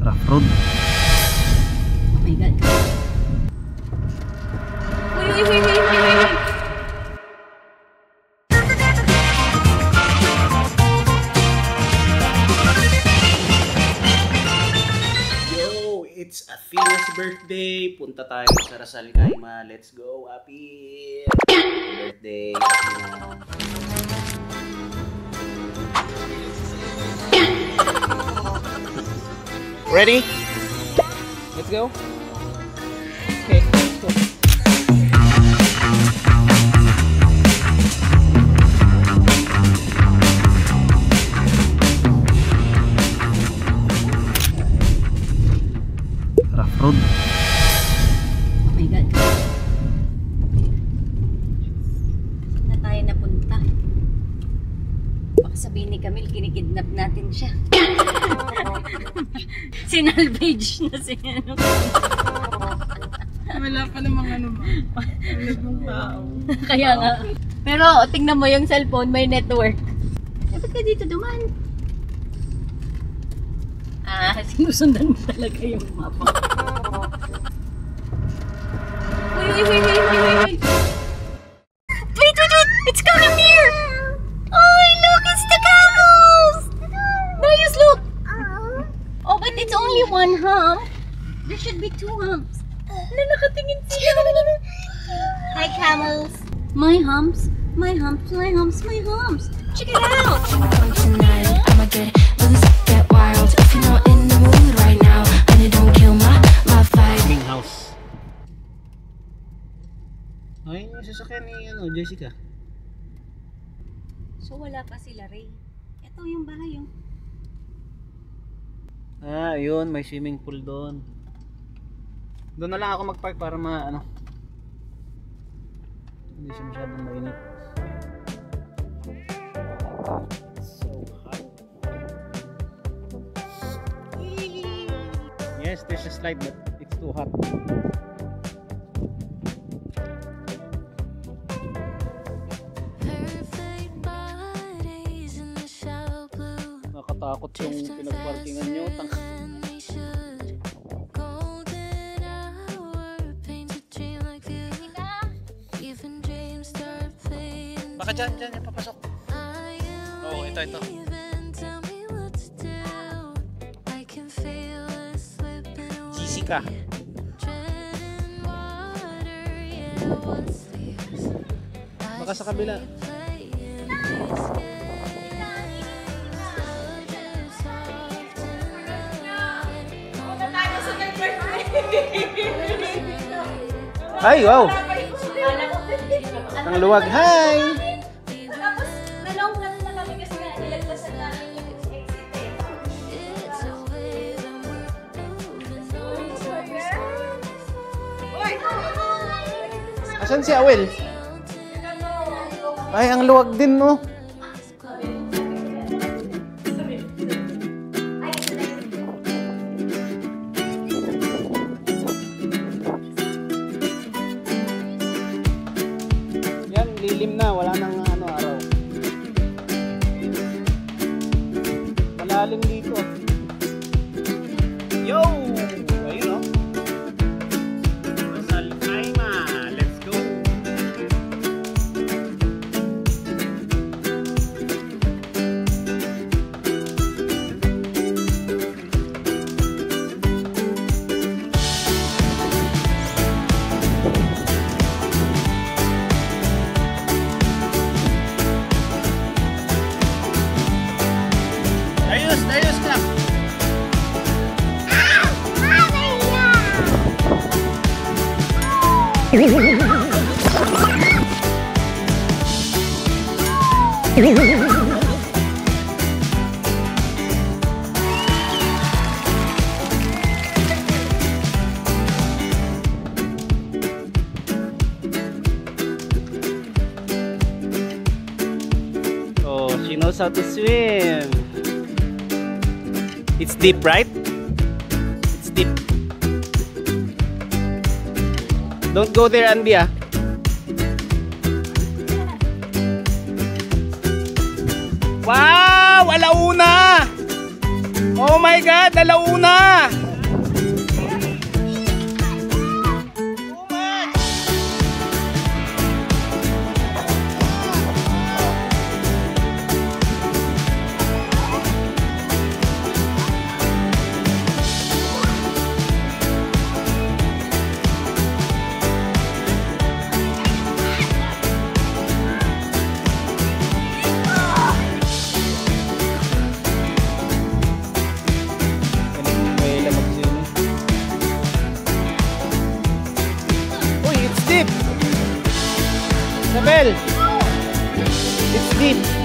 Rough road. Oh my God. Uy. Yo, it's Athena's birthday. Punta tayo sa Rasal Kaima. Let's go, Happy birthday. Ready? Let's go. Okay, let's go. Rough road. Oh my God. Saan na tayo napunta? Baka sabihin ni Camille, kinikidnap natin siya. Sinalvage na si ano. Wala pa namang ano ba? Wala pang tao. Kaya nga. Pero tingnan mo yung cellphone, may network. Eh, ba't ka dito duman? Ah, sinusundan mo talaga yung mapa. Wait. Wait! It's coming near! Oh, look! It's the camels! Marius, look! Oh, but it's only one hump. There should be two humps. Na nakatingin sila. Hi, camels. My humps. Check it out. Tonight, I'ma get loose, get wild. If you're not in the mood right now, and you don't kill my vibe. King house. Ay, yung sasakyan ni Jessica. So wala pa sila, Ray. Ito yung bahay yung. Ah, yun, may swimming pool doon. Doon na lang ako mag-park para hindi siya masyadong mainit. So hot. Yes, there's a slide but it's too hot. Nakatakot yung pinagparkingan nyo. Baka dyan yung papasok. Oo, ito. Jessica. Baka sa kabila. Ay, wow! Ang luwag, hi! Tapos, nalong na kami kasi nilagpasan namin yung exit eh. Asan si Awel? Ay, ang luwag din, no? Yan, lilim na. Wala nang araw. Malalim dito. Yo! Ayun, no? Rasal Kaima. Let's go! Dayos ka! Oh, she knows how to swim. It's deep, right? It's deep. Don't go there, Andy. Wow! Alauna! Oh my God! Alauna! Michael! It's deep.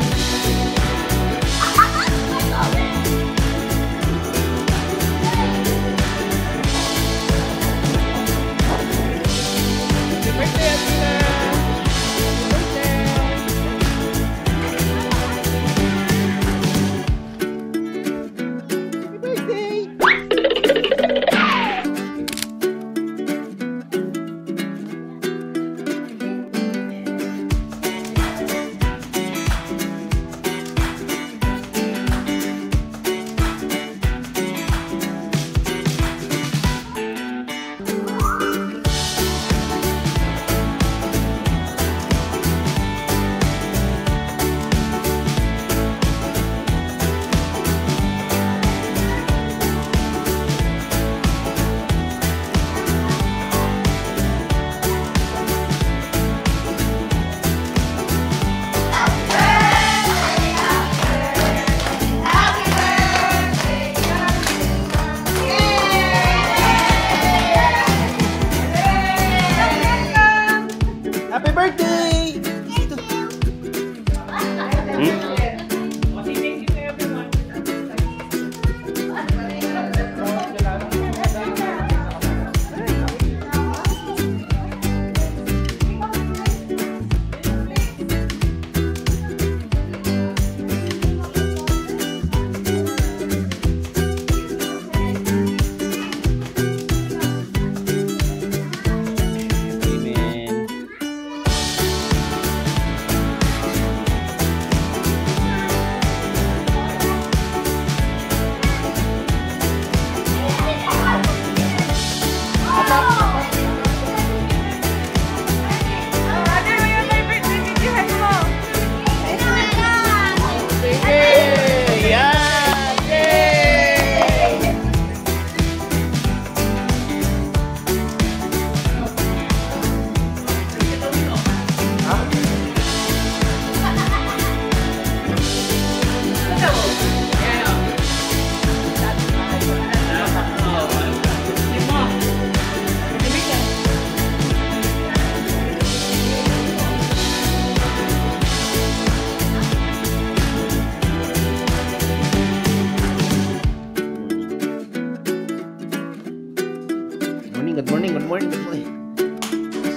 Happy birthday! Good morning, good morning, good morning.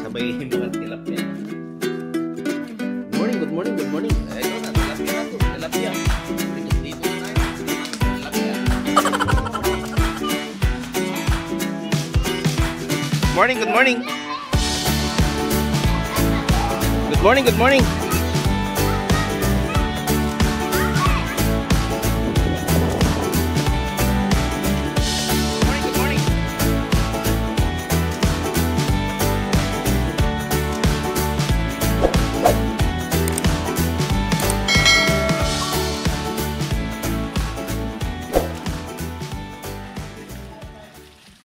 Sabay mga tilapia. Good morning, good morning, good morning. Ito na, tilapia na to, tilapia. Dito na tayo, tilapia. Morning, good morning. Good morning, good morning.